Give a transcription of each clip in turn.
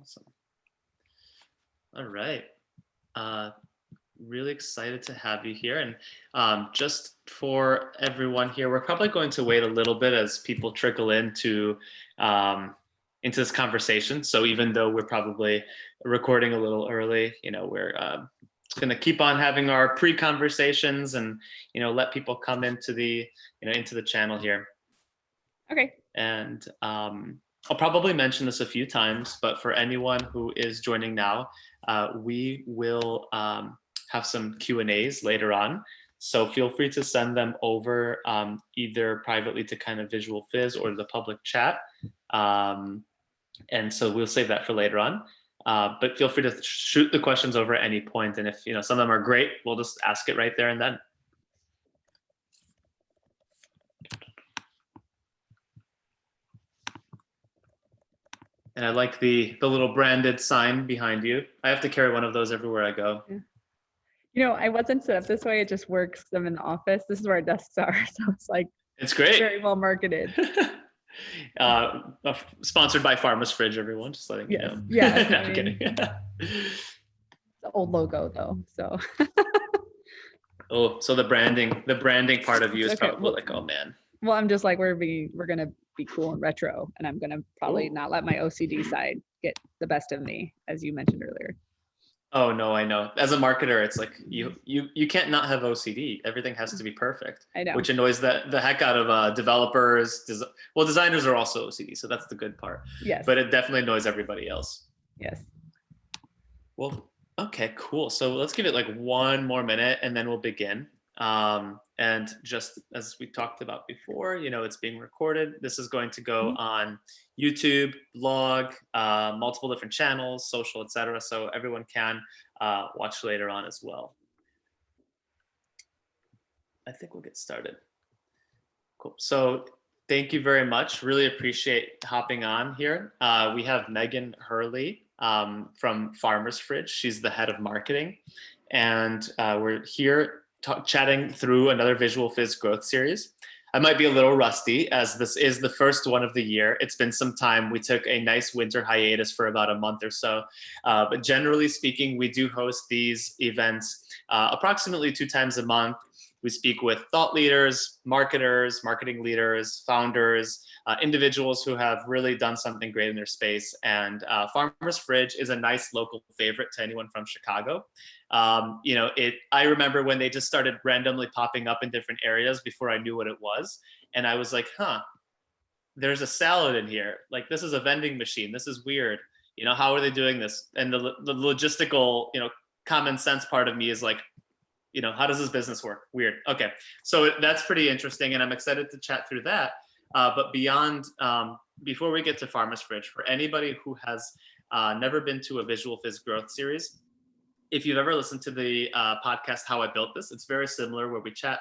Awesome. All right. Really excited to have you here. And just for everyone here, we're probably going to wait a little bit as people trickle into this conversation. So even though we're probably recording a little early, we're going to keep on having our pre-conversations and, let people come into the channel here. Okay. And I'll probably mention this a few times, but for anyone who is joining now, we will have some Q&As later on. So feel free to send them over either privately to kind of VisualFizz or the public chat. And so we'll save that for later on. But feel free to shoot the questions over at any point. And if some of them are great, we'll just ask it right there and then. And I like the little branded sign behind you. I have to carry one of those everywhere I go. Yeah. I wasn't set up this way. It just works. I'm in the office. This is where our desks are. So it's like, it's great. Very well marketed. Sponsored by Farmer's Fridge, everyone. Just letting you know. Yeah. No, I'm kidding. It's the old logo though. So. Oh, so the branding part of you is probably like, oh man. Well, I'm just like, we're gonna be cool and retro, and I'm gonna probably not let my OCD side get the best of me, as you mentioned earlier. Oh no, I know. As a marketer, it's like you can't not have OCD. Everything has to be perfect. I know. Which annoys the heck out of developers. Designers are also OCD, so that's the good part. Yes. But it definitely annoys everybody else. Yes. Well, okay, cool. So let's give it like one more minute, and then we'll begin. And just as we talked about before, it's being recorded. This is going to go on YouTube, blog, multiple different channels, social, etc. So everyone can watch later on as well. I think we'll get started. Cool. So thank you very much. Really appreciate hopping on here. We have Meghan Hurley from Farmer's Fridge. She's the head of marketing. And we're here chatting through another VisualFizz growth series. I might be a little rusty as this is the first one of the year. It's been some time. We took a nice winter hiatus for about a month or so. But generally speaking, we do host these events approximately 2 times a month. We speak with thought leaders, marketers, marketing leaders, founders, individuals who have really done something great in their space. And Farmer's Fridge is a nice local favorite to anyone from Chicago. I remember when they just started randomly popping up in different areas before I knew what it was. And I was like, there's a salad in here. Like, this is a vending machine. This is weird. How are they doing this? And the logistical, common sense part of me is like, how does this business work? Weird. Okay. So that's pretty interesting. And I'm excited to chat through that. But beyond, before we get to Farmer's Fridge, for anybody who has never been to a VisualFizz growth series, if you've ever listened to the podcast, How I Built This, it's very similar where we chat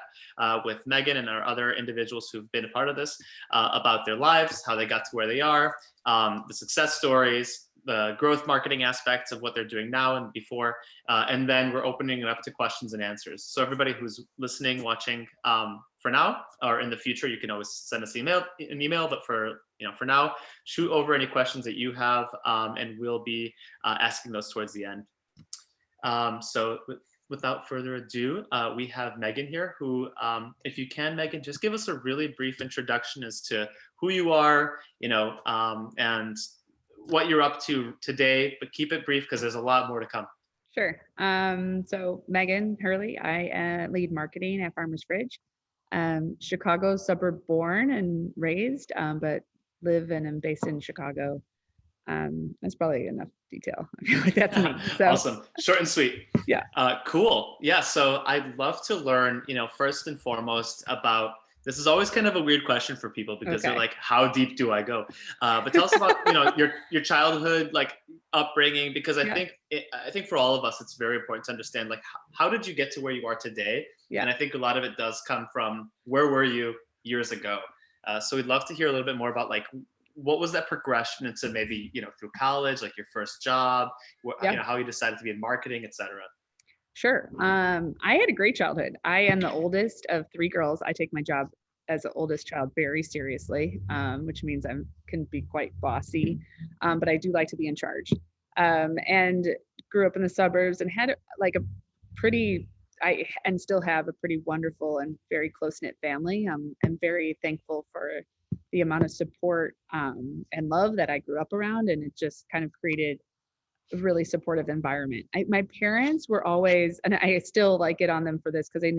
with Meghan and our other individuals who've been a part of this about their lives, how they got to where they are, the success stories, the growth marketing aspects of what they're doing now and before, and then we're opening it up to questions and answers. So everybody who's listening, watching for now or in the future, you can always send us an email, but for now, shoot over any questions that you have, and we'll be asking those towards the end. So without further ado, we have Meghan here who, if you can, Meghan, just give us a really brief introduction as to who you are, and what you're up to today, but keep it brief because there's a lot more to come. Sure. So Meghan Hurley, I lead marketing at Farmer's Fridge. Chicago suburb born and raised, but live and am based in Chicago. That's probably enough detail. I feel like that's me. So. Awesome. Short and sweet. Yeah. Cool. Yeah. So I'd love to learn, first and foremost about, this is always kind of a weird question for people because they're like, how deep do I go? But tell us about, your childhood, like upbringing, because I think for all of us, it's very important to understand, like, how did you get to where you are today? Yeah. And I think a lot of it does come from where were you years ago? So we'd love to hear a little bit more about, like, what was that progression into maybe, through college, like your first job, how you decided to be in marketing, et cetera. Sure. I had a great childhood. I am the oldest of 3 girls. I take my job as the oldest child very seriously, which means I can be quite bossy, but I do like to be in charge. and grew up in the suburbs and had like a pretty, and still have a pretty wonderful and very close-knit family. I'm very thankful for the amount of support and love that I grew up around, and it just kind of created a really supportive environment. My parents were always, and I still like get on them for this because they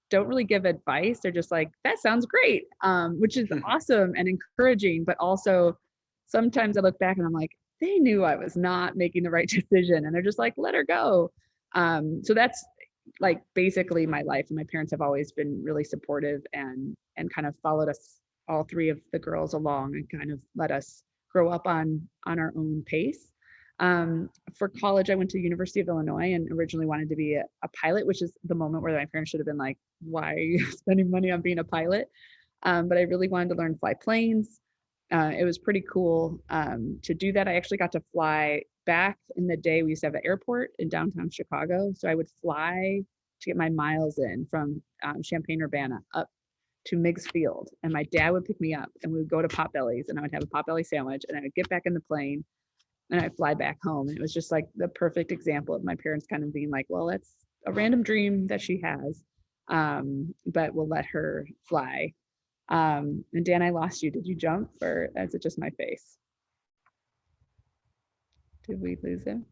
don't really give advice. They're just like, that sounds great, which is awesome and encouraging, but also sometimes I look back and I'm like, they knew I was not making the right decision, and they're just like, let her go. So that's like basically my life, and my parents have always been really supportive and kind of followed us, all three of the girls, along and kind of let us grow up on our own pace. For college, I went to the University of Illinois and originally wanted to be a pilot, which is the moment where my parents should have been like, why are you spending money on being a pilot? But I really wanted to learn to fly planes. It was pretty cool to do that. I actually got to fly back in the day. We used to have an airport in downtown Chicago. So I would fly to get my miles in from Champaign-Urbana up to Meigs Field. And my dad would pick me up and we would go to Potbelly's and I would have a Potbelly sandwich and I would get back in the plane and I'd fly back home. And it was just like the perfect example of my parents kind of being like, well, that's a random dream that she has, but we'll let her fly. And Dan, I lost you. Did you jump or is it just my face? Did we lose him?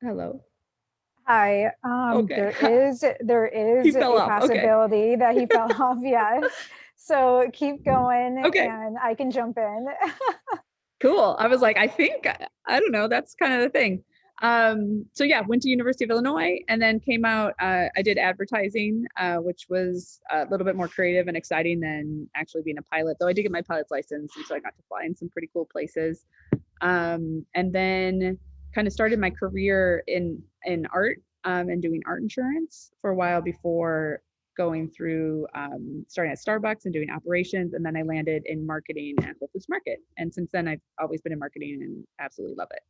Hello. Hi. Okay. There is He fell a off. Okay. possibility that he fell off. Yes. So keep going, Okay. and I can jump in. Cool. I was like, I think, I don't know, that's kind of the thing. So yeah, went to University of Illinois and then came out, I did advertising, which was a little bit more creative and exciting than actually being a pilot, though I did get my pilot's license. And so I got to fly in some pretty cool places. And then kind of started my career in art and doing art insurance for a while before going through starting at Starbucks and doing operations. And then I landed in marketing at Whole Foods Market. And since then, I've always been in marketing and absolutely love it.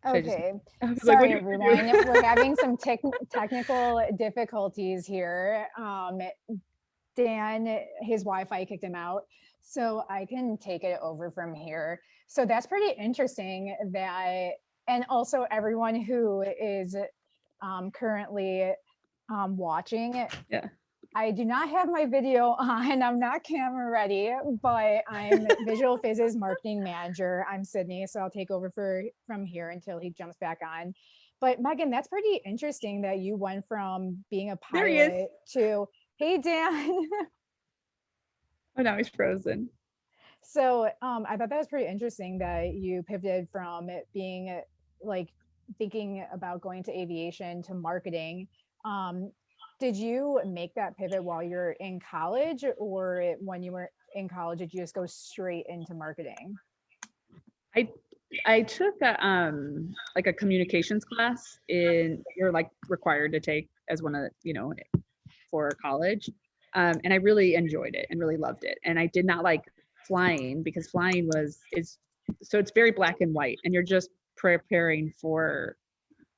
Okay. Sorry, Sorry, everyone. We're having some technical difficulties here. Dan, his Wi-Fi kicked him out. So I can take it over from here. So that's pretty interesting that, and also everyone who is currently watching. Yeah. I do not have my video on. I'm not camera ready, but I'm VisualFizz's marketing manager. I'm Sydney, so I'll take over from here until he jumps back on. But Megan, that's pretty interesting that you went from being a pilot to, hey, Dan. Oh, now he's frozen. So I thought that was pretty interesting that you pivoted from it being like thinking about going to aviation to marketing. Did you make that pivot while you're in college, or when you were in college, did you just go straight into marketing? I took a like a communications class you're like required to take as one of, for college. And I really enjoyed it and really loved it. And I did not like flying because flying so it's very black and white and you're just preparing for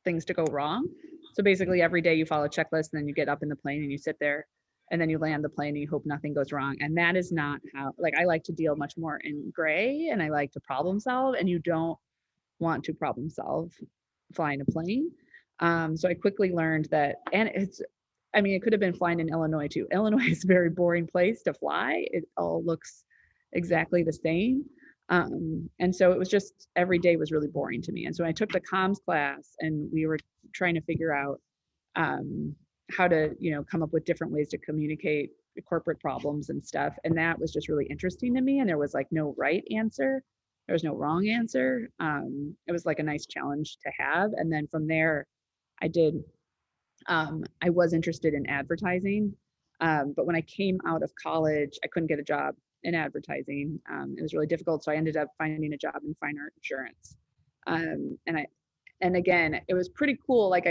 things to go wrong. So basically every day you follow a checklist and then you get up in the plane and you sit there and then you land the plane and you hope nothing goes wrong. And that is not how, like, I like to deal much more in gray and I like to problem solve, and you don't want to problem solve flying a plane. So I quickly learned that, and it could have been flying in Illinois too. Illinois is a very boring place to fly. It all looks exactly the same. And so it was just, every day was really boring to me. And so I took the comms class and we were trying to figure out how to, come up with different ways to communicate corporate problems and stuff. And that was just really interesting to me. And there was like no right answer. There was no wrong answer. It was like a nice challenge to have. And then from there, I was interested in advertising. But when I came out of college, I couldn't get a job in advertising. It was really difficult. So I ended up finding a job in fine art insurance. And again, it was pretty cool. Like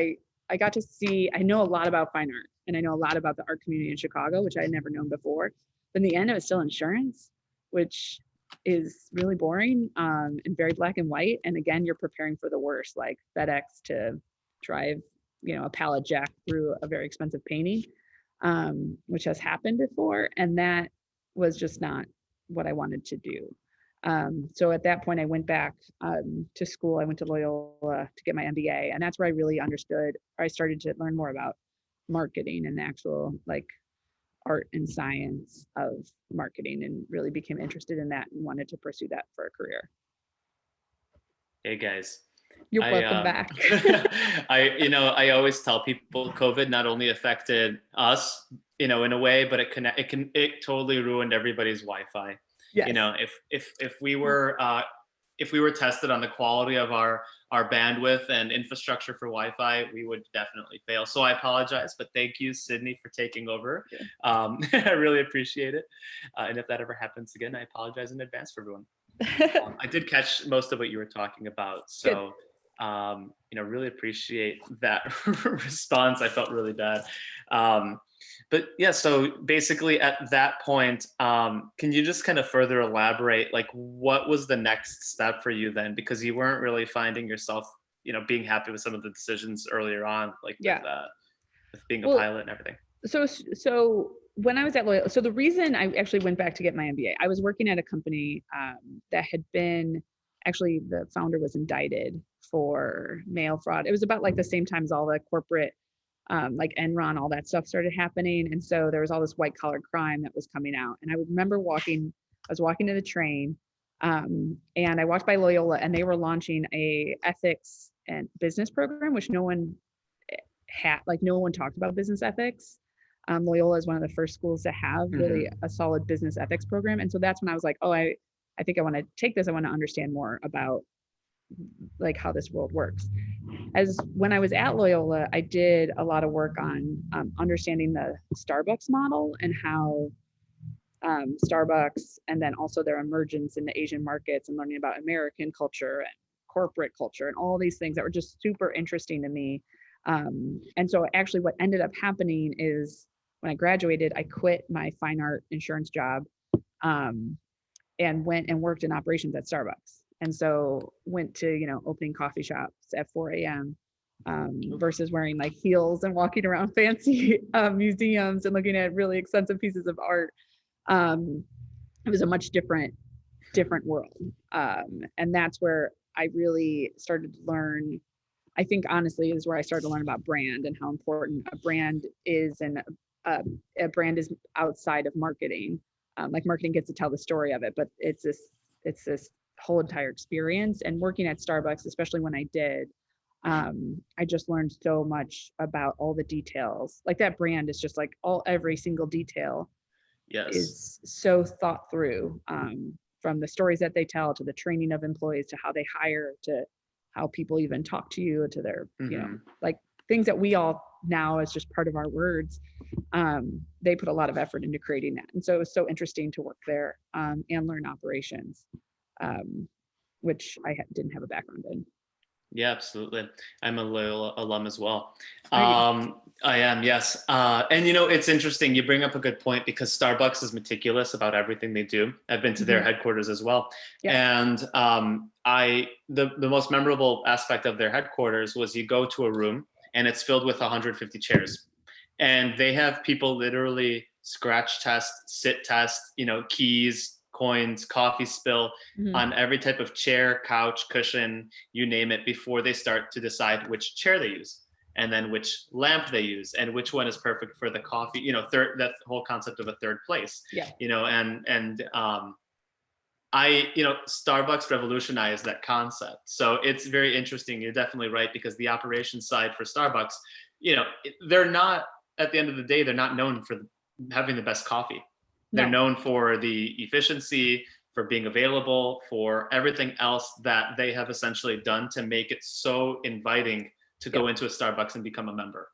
I got to see, I know a lot about fine art and I know a lot about the art community in Chicago, which I had never known before. But in the end, it was still insurance, which is really boring and very black and white. And again, you're preparing for the worst, like FedEx to drive, a pallet jack through a very expensive painting. which has happened before. And that was just not what I wanted to do. So at that point, I went back to school. I went to Loyola to get my MBA. And that's where I really understood, I started to learn more about marketing and the actual like art and science of marketing, and really became interested in that and wanted to pursue that for a career. Hey guys. You're welcome back. I always tell people COVID not only affected us, in a way, but it totally ruined everybody's Wi-Fi. Yes. If we were tested on the quality of our bandwidth and infrastructure for Wi-Fi, we would definitely fail. So I apologize, but thank you, Sydney, for taking over. I really appreciate it. And if that ever happens again, I apologize in advance for everyone. I did catch most of what you were talking about. So, really appreciate that response. I felt really bad. But yeah, so basically at that point, can you just kind of further elaborate, like what was the next step for you then? Because you weren't really finding yourself, being happy with some of the decisions earlier on, like with being a pilot and everything. So when I was at Loyola, so the reason I actually went back to get my MBA, I was working at a company that had been, actually the founder was indicted for mail fraud. It was about like the same time as all the corporate, like Enron, all that stuff started happening. And so there was all this white collar crime that was coming out. And I remember I was walking to the train, and I walked by Loyola, and they were launching a ethics and business program, which no one had, like no one talked about business ethics. Loyola is one of the first schools to have really a solid business ethics program. And so that's when I was like, oh, I think I want to take this. I want to understand more about like how this world works. As when I was at Loyola, I did a lot of work on understanding the Starbucks model and how Starbucks, and then also their emergence in the Asian markets, and learning about American culture and corporate culture and all these things that were just super interesting to me. And so actually what ended up happening is when I graduated, I quit my fine art insurance job and went and worked in operations at Starbucks. And so went to, opening coffee shops at 4 a.m. Versus wearing like heels and walking around fancy museums and looking at really expensive pieces of art. It was a much different world. And that's where I really started to learn, I think honestly is where I started to learn about brand and how important a brand is, and a brand is outside of marketing. Like marketing gets to tell the story of it, but it's this whole entire experience. And working at Starbucks, especially when I did, I just learned so much about all the details. Like that brand is just like every single detail is so thought through, from the stories that they tell to the training of employees to how they hire to how people even talk to you, to their, like things that we all now as just part of our words. They put a lot of effort into creating that. And so it was so interesting to work there and learn operations, which I didn't have a background in. Yeah, absolutely. I'm a Loyola alum as well. I am, yes. And it's interesting. You bring up a good point, because Starbucks is meticulous about everything they do. I've been to their headquarters as well. Yeah. And the most memorable aspect of their headquarters was you go to a room and it's filled with 150 chairs. And they have people literally scratch test, sit test, keys, coins, coffee spill on every type of chair, couch, cushion, you name it, before they start to decide which chair they use, and then which lamp they use, and which one is perfect for the coffee, that whole concept of a third place. Starbucks revolutionized that concept. So it's very interesting. You're definitely right, because the operations side for Starbucks, they're not, at the end of the day, they're not known for having the best coffee. They're known for the efficiency, for being available, for everything else that they have essentially done to make it so inviting to go into a Starbucks and become a member.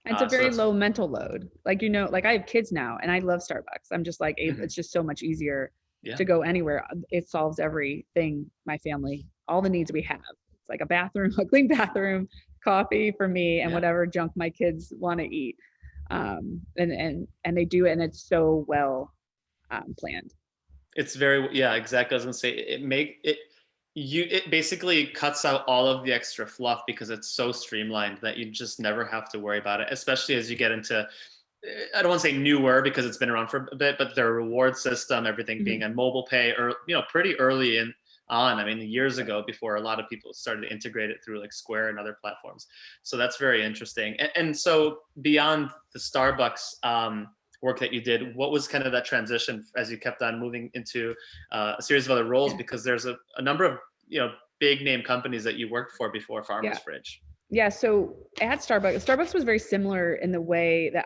It's a very low mental load. Like, like I have kids now and I love Starbucks. I'm just like, it's just so much easier to go anywhere. It solves everything, my family, all the needs we have. It's like a bathroom, a clean bathroom, coffee for me, and whatever junk my kids want to eat. And they do it, and it's so well planned. It's very, exactly. I was gonna say it basically cuts out all of the extra fluff, because it's so streamlined that you just never have to worry about it, especially as you get into I don't want to say newer because it's been around for a bit, but their reward system, everything being on mobile pay, or pretty early on. I mean, years ago, before a lot of people started to integrate it through like Square and other platforms. So that's very interesting. And so beyond the Starbucks work that you did, what was kind of that transition as you kept on moving into a series of other roles? Because there's a number of big name companies that you worked for before Farmers Fridge. Yeah, so at Starbucks was very similar in the way that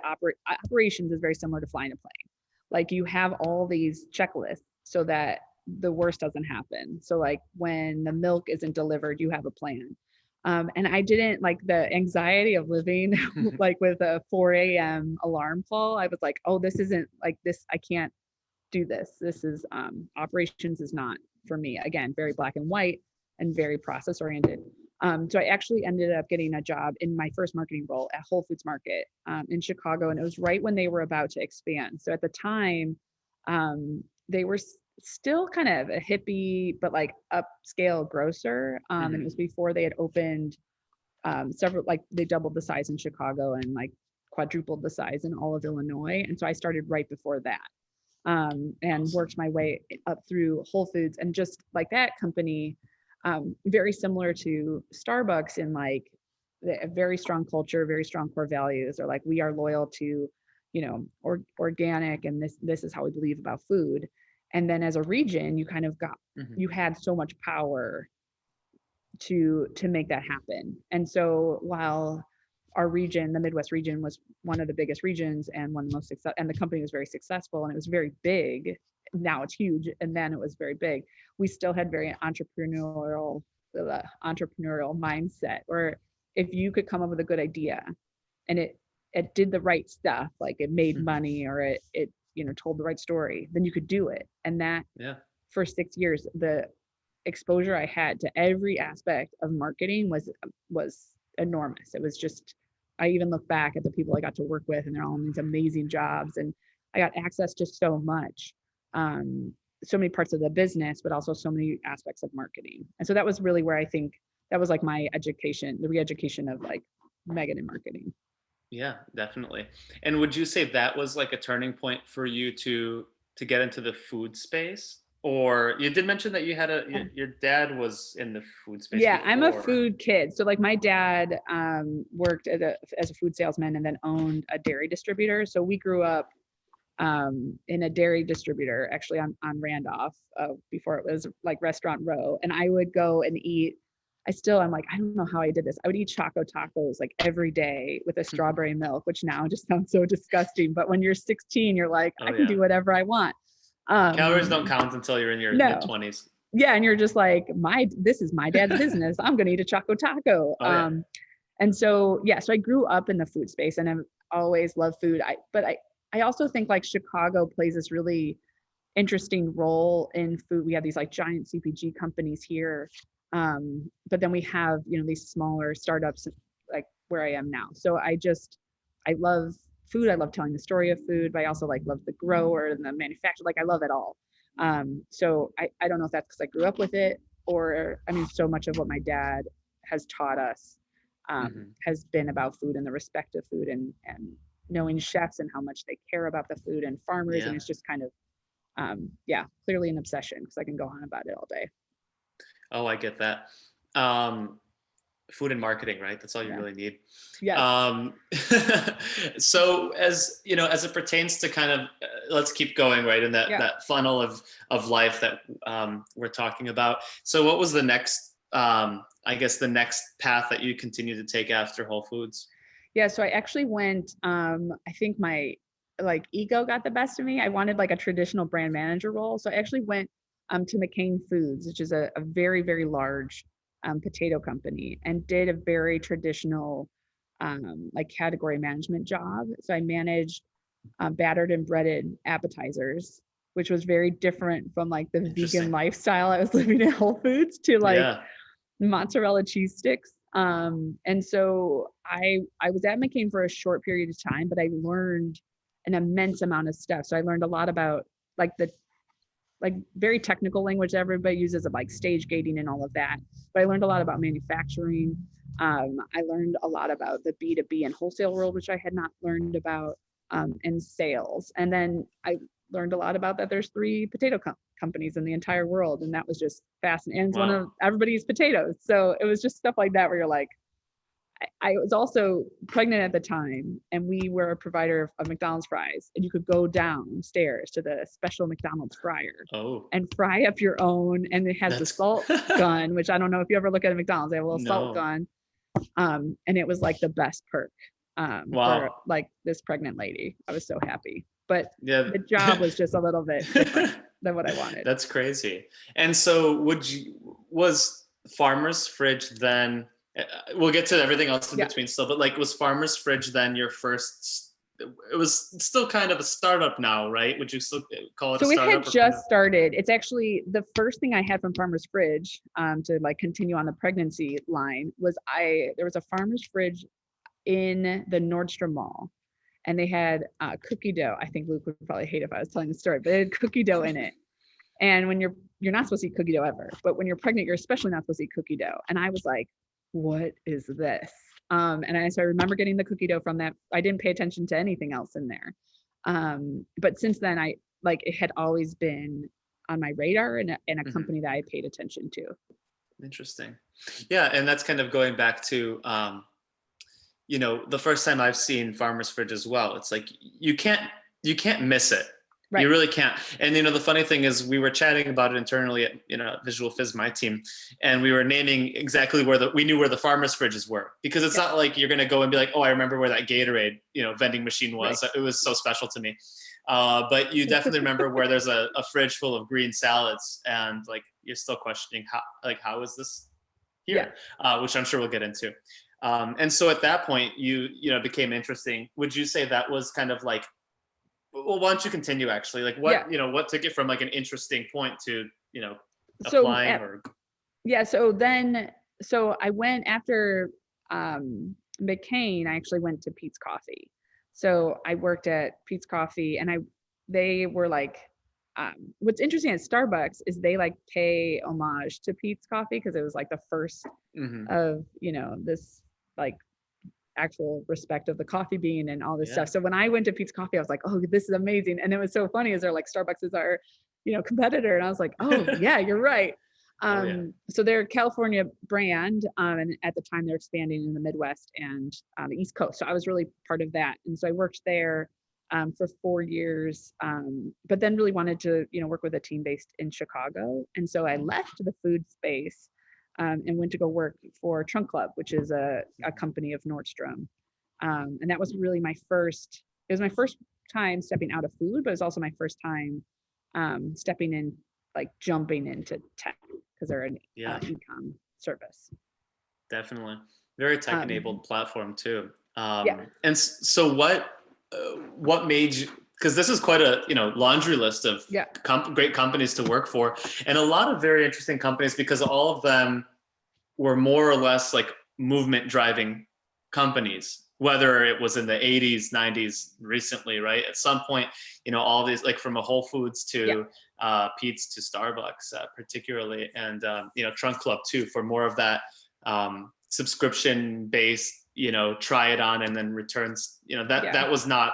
operations is very similar to flying a plane. Like you have all these checklists so that the worst doesn't happen. So like when the milk isn't delivered, you have a plan. And I didn't like the anxiety of living like with a 4 a.m. alarm call. I was like, oh, this isn't like this. I can't do this. This is operations is not for me. Again, very black and white and very process oriented. So I actually ended up getting a job in my first marketing role at Whole Foods Market in Chicago. And it was right when they were about to expand. So at the time, they were still kind of a hippie, but like upscale grocer. And it was before they had opened several, like they doubled the size in Chicago and like quadrupled the size in all of Illinois. And so I started right before that and worked my way up through Whole Foods. And just like that company, very similar to Starbucks in like a very strong culture, very strong core values, or like we are loyal to, organic, and this is how we believe about food. And then as a region, you kind of got you had so much power to make that happen. And so while our region, the Midwest region, was one of the biggest regions and one of the most successful, and the company was very successful and it was very big. Now it's huge, and then it was very big. We still had very entrepreneurial mindset, where if you could come up with a good idea and it did the right stuff, like it made money or it told the right story, then you could do it. And that for 6 years, the exposure I had to every aspect of marketing was enormous. It was just, I even look back at the people I got to work with, and they're all in these amazing jobs, and I got access to so much. So many parts of the business, but also so many aspects of marketing. And so that was really where I think that was like my education, the re-education of like Meghan in marketing. Yeah, definitely. And would you say that was like a turning point for you to get into the food space? Or you did mention that you had your dad was in the food space. Yeah, before. I'm a food kid. So like my dad worked as a food salesman and then owned a dairy distributor. So we grew up in a dairy distributor, actually on Randolph, before it was like Restaurant Row. And I would go and eat. I'm like, I don't know how I did this. I would eat Choco Tacos like every day with a strawberry milk, which now just sounds so disgusting. But when you're 16, you're like, I can do whatever I want. Calories don't count until you're in your mid-20s. Yeah, and you're just like, this is my dad's business. I'm gonna eat a Choco Taco. And so so I grew up in the food space, and I've always loved food. But I also think like Chicago plays this really interesting role in food. We have these like giant CPG companies here, but then we have these smaller startups like where I am now. So I love food. I love telling the story of food, but I also like love the grower and the manufacturer. Like I love it all. So I don't know if that's because I grew up with it, or so much of what my dad has taught us has been about food and the respect of food and knowing chefs and how much they care about the food and farmers. And it's just kind of, clearly an obsession, because I can go on about it all day. Oh, I get that. Food and marketing, right? That's all you really need. Yeah. So as it pertains to kind of, let's keep going right in that funnel of life that we're talking about. So what was the next, the next path that you continue to take after Whole Foods? Yeah, so I actually went, I think my ego got the best of me. I wanted like a traditional brand manager role. So I actually went to McCain Foods, which is a very, very large potato company, and did a very traditional category management job. So I managed battered and breaded appetizers, which was very different from like the vegan lifestyle I was living in Whole Foods, to like mozzarella cheese sticks. And so I was at McCain for a short period of time, but I learned an immense amount of stuff. So I learned a lot about like the very technical language that everybody uses of like stage gating and all of that. But I learned a lot about manufacturing. I learned a lot about the B2B and wholesale world, which I had not learned about. and sales. And then I learned a lot about that there's 3 potato companies in the entire world. And that was just fascinating. And it's one of everybody's potatoes. So it was just stuff like that where you're like, I was also pregnant at the time, and we were a provider of McDonald's fries, and you could go downstairs to the special McDonald's fryer and fry up your own. And it has the salt gun, which I don't know if you ever look at a McDonald's, they have a little salt gun. And it was like the best perk for like this pregnant lady. I was so happy, but the job was just a little bit different than what I wanted. That's crazy. And so was Farmer's Fridge then, we'll get to everything else in between still, but like, was Farmer's Fridge then your first, it was still kind of a startup now, right? Would you still call it a startup? So it had just started. It's actually the first thing I had from Farmer's Fridge to like continue on the pregnancy line was there was a Farmer's Fridge in the Nordstrom Mall, and they had cookie dough. I think Luke would probably hate if I was telling the story, but it had cookie dough in it. And when you're not supposed to eat cookie dough ever, but when you're pregnant, you're especially not supposed to eat cookie dough. And I was like, what is this? So I remember getting the cookie dough from that. I didn't pay attention to anything else in there. But since then, it had always been on my radar and a company that I paid attention to. Interesting. Yeah. And that's kind of going back to, the first time I've seen Farmer's Fridge as well. It's like, you can't miss it. Right. You really can't. And, the funny thing is we were chatting about it internally at, VisualFizz, my team, and we were naming exactly we knew where the Farmer's Fridges were, because it's not like you're going to go and be like, oh, I remember where that Gatorade, vending machine was. Right. It was so special to me. But you definitely remember where there's a fridge full of green salads, and like, you're still questioning how is this here? Yeah. Which I'm sure we'll get into. And so at that point, you became interesting. Would you say that was kind of like, well, why don't you continue actually? Like what took it from like an interesting point to, applying So I went after McCain, I actually went to Pete's Coffee. So I worked at Pete's Coffee, and they were like, what's interesting at Starbucks is they like pay homage to Pete's Coffee, because it was like the first of, this like actual respect of the coffee bean and all this stuff. So when I went to Pete's Coffee, I was like, oh, this is amazing. And it was so funny, is they're like, Starbucks is our, competitor. And I was like, oh yeah, you're right. So they're a California brand. And at the time they're expanding in the Midwest and the East Coast. So I was really part of that. And so I worked there for 4 years, but then really wanted to, work with a team based in Chicago. And so I left the food space and went to go work for Trunk Club, which is a company of Nordstrom. And that was really my first time stepping out of food, but it was also my first time stepping in, like jumping into tech, because they're an e-com service. Definitely. Very tech-enabled platform too. And so what made you, because this is quite a laundry list of great companies to work for, and a lot of very interesting companies, because all of them were more or less like movement driving companies, whether it was in the 80s, 90s, recently, right? At some point, all these, like from a Whole Foods to Pete's to Starbucks, particularly, and Trunk Club too, for more of that subscription based, try it on and then returns, that was not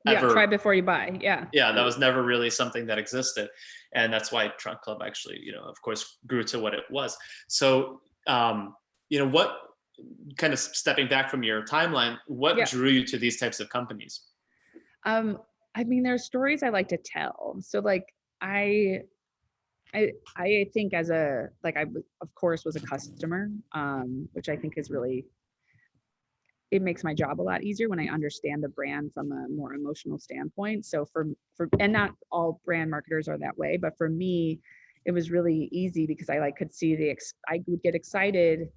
ever, try before you buy. That was never really something that existed. And that's why Trunk Club actually, of course, grew to what it was. So, what, kind of stepping back from your timeline, what drew you to these types of companies? There are stories I like to tell. So like, I think I of course was a customer, which I think is really, it makes my job a lot easier when I understand the brand from a more emotional standpoint. So and not all brand marketers are that way, but for me, it was really easy because I could see I would get excited.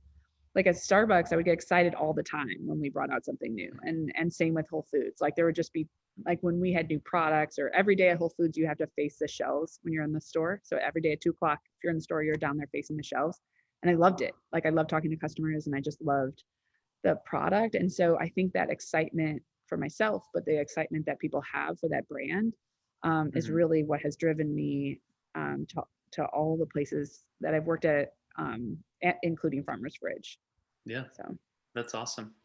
Like at Starbucks, I would get excited all the time when we brought out something new, and same with Whole Foods. Like there would just be like when we had new products, or every day at Whole Foods, you have to face the shelves when you're in the store. So every day at 2:00, if you're in the store, you're down there facing the shelves. And I loved it. Like I loved talking to customers, and I just loved the product. And so I think that excitement for myself, but the excitement that people have for that brand is really what has driven me to all the places that I've worked at, including Farmer's Fridge. Yeah. So that's awesome.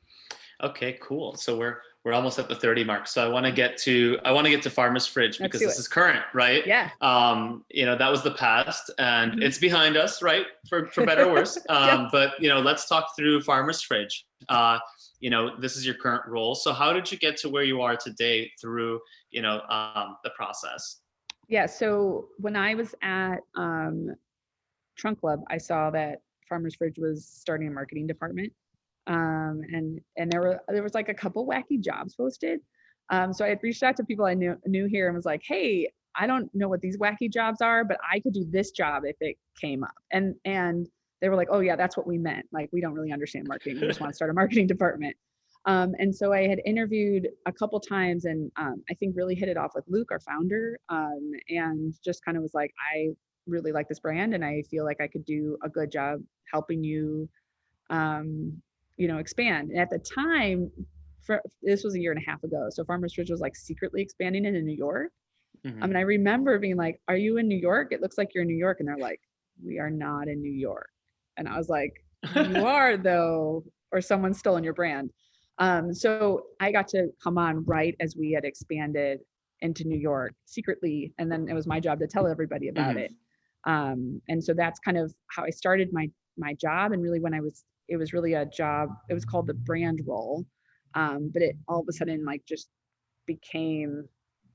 Okay, cool. So we're we're almost at the 30 mark. So I want to get to Farmer's Fridge because this is current, right? Yeah. That was the past and it's behind us, right? For better or worse. But, let's talk through Farmer's Fridge. This is your current role. So how did you get to where you are today through, the process? Yeah. So when I was at Trunk Club, I saw that Farmer's Fridge was starting a marketing department. And there was like a couple wacky jobs posted. So I had reached out to people I knew here and was like, hey, I don't know what these wacky jobs are, but I could do this job if it came up. And they were like, oh yeah, that's what we meant. Like, we don't really understand marketing. We just want to start a marketing department. And so I had interviewed a couple times and I think really hit it off with Luke, our founder, and just kind of was like, I really like this brand and I feel like I could do a good job helping you, expand. And at the time, this was a year and a half ago. So Farmer's Fridge was like secretly expanding into New York. Mm-hmm. I mean, I remember being like, are you in New York? It looks like you're in New York. And they're like, we are not in New York. And I was like, you are though, or someone's stolen your brand. So I got to come on right as we had expanded into New York secretly. And then it was my job to tell everybody about it. And so that's kind of how I started my job. And really it was really a job, it was called the brand role. But it all of a sudden just became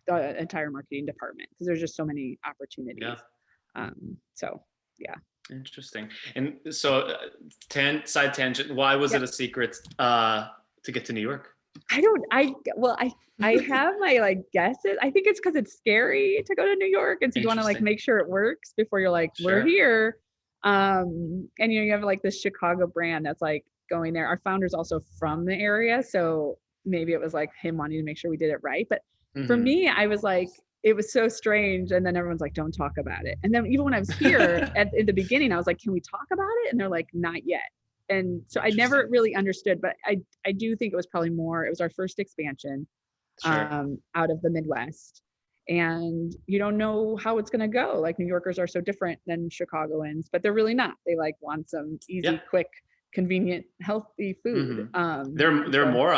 the entire marketing department because there's just so many opportunities. Yeah. Interesting. And so side tangent, why was it a secret to get to New York? I have my guesses. I think it's because it's scary to go to New York. And so you want to make sure it works before you're like, we're here. And you have this Chicago brand that's going there. Our founder's also from the area. So maybe it was him wanting to make sure we did it right. But for me, I was it was so strange. And then everyone's like, don't talk about it. And then even when I was here in the beginning, I was like, can we talk about it? And they're like, not yet. And so I never really understood, but I do think it was probably it was our first expansion out of the Midwest. And you don't know how it's going to go. New Yorkers are so different than Chicagoans, but they're really not. They want some easy, quick, convenient, healthy food. They're more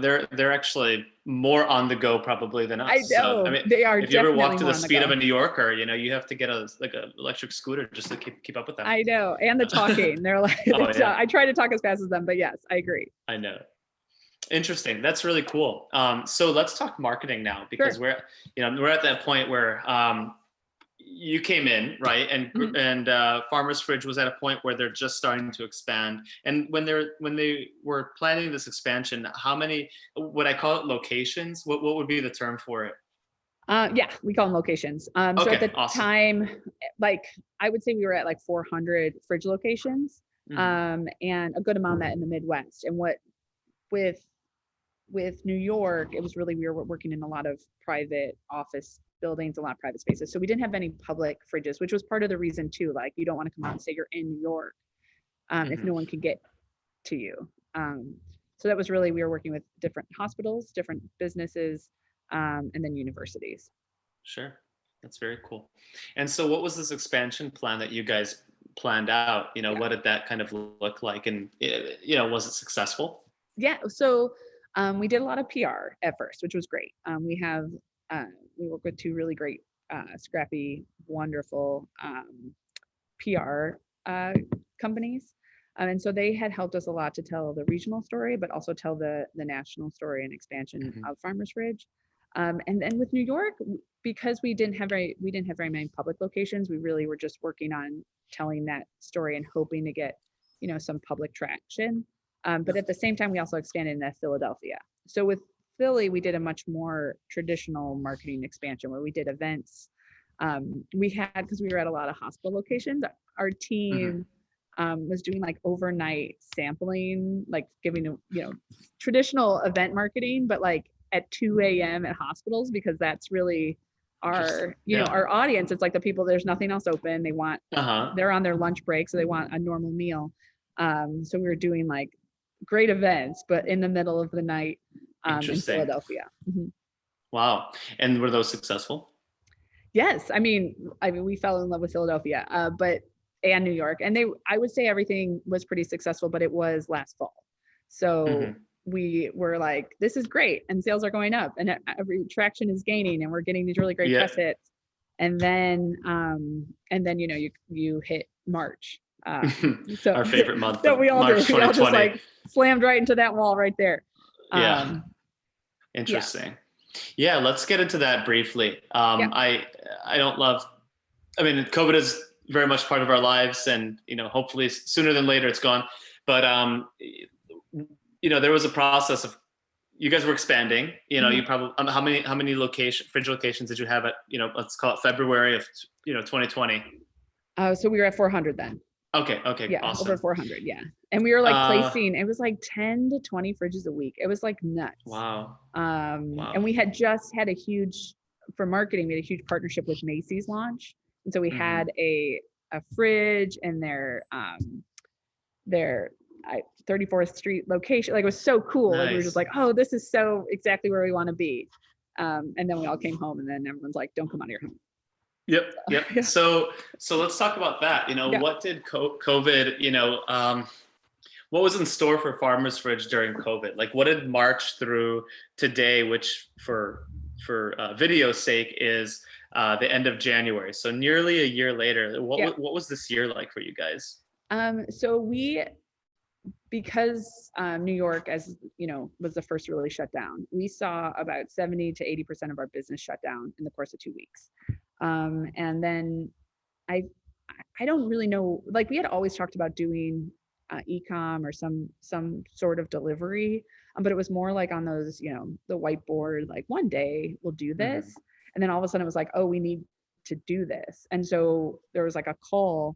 they're actually more on the go probably than us. I know. So, they are. If you ever walk to the speed of a New Yorker, you have to get a electric scooter just to keep up with them. I know. And the talking, they're I try to talk as fast as them, but yes, I agree. I know. Interesting. That's really cool. So let's talk marketing now because we're at that point where you came in, right? And Farmer's Fridge was at a point where they're just starting to expand. And when they were planning this expansion, how many, would I call it locations? What would be the term for it? Yeah, we call them locations. So at the time, I would say we were at 400 fridge locations, and a good amount of that in the Midwest. And with New York, it was really, we were working in a lot of private office buildings, a lot of private spaces. So we didn't have any public fridges, which was part of the reason too. You don't want to come out and say you're in New York if no one can get to you. So that was really, we were working with different hospitals, different businesses, and then universities. Sure. That's very cool. And so what was this expansion plan that you guys planned out? What did that kind of look like? And, was it successful? Yeah. So we did a lot of PR at first, which was great. We work with two really great, scrappy, wonderful PR companies. And so they had helped us a lot to tell the regional story, but also tell the national story and expansion of Farmer's Fridge. And then with New York, because we didn't have very many public locations, we really were just working on telling that story and hoping to get, some public traction. But at the same time, we also expanded into Philadelphia. So with Philly, we did a much more traditional marketing expansion where we did events. Because we were at a lot of hospital locations, our team was doing overnight sampling, giving, traditional event markening, but at 2 a.m. at hospitals, because that's really our, our audience. It's the people, there's nothing else open. They want, they're on their lunch break, so they want a normal meal. So we were doing great events, but in the middle of the night in Philadelphia. Wow. And were those successful? Yes. I mean, we fell in love with Philadelphia, and New York. And I would say everything was pretty successful, but it was last fall. So we were like, this is great, and sales are going up, and every traction is gaining, and we're getting these really great Yeah. press hits. And then you know, you hit March. So Our favorite month so of we all March did. We all 2020. just like slammed right into that wall right there. Yeah. Interesting. Yeah, let's get into that briefly. I don't love, I mean, COVID is very much part of our lives, and, you know, hopefully sooner than later it's gone. But, you know, there was a process of, you guys were expanding, you know, you probably, how many fridge locations did you have at, you know, let's call it February of, you know, 2020? So we were at 400 then. Okay. Yeah, Awesome. over 400. Yeah. And we were like placing, it was like 10 to 20 fridges a week. It was like nuts. Wow. And we had just had for marketing, we had a huge partnership with Macy's launch. And so we had a fridge in their 34th Street location. Like, it was so cool. Nice. Like, we were just like, oh, this is so exactly where we want to be. And then we all came home, and then everyone's like, don't come out of your home. Yep. Yeah. So let's talk about that. You know, what did COVID, you know, what was in store for Farmer's Fridge during COVID? Like, what did March through today, which for video's sake is the end of January. So nearly a year later, what was this year like for you guys? So because New York, as you know, was the first to really shut down, we saw about 70 to 80% of our business shut down in the course of 2 weeks. And then I don't really know, like, we had always talked about doing e-com or some sort of delivery, but it was more like on those, you know, the whiteboard, like, one day we'll do this. And then all of a sudden it was like, oh, we need to do this. And so there was like a call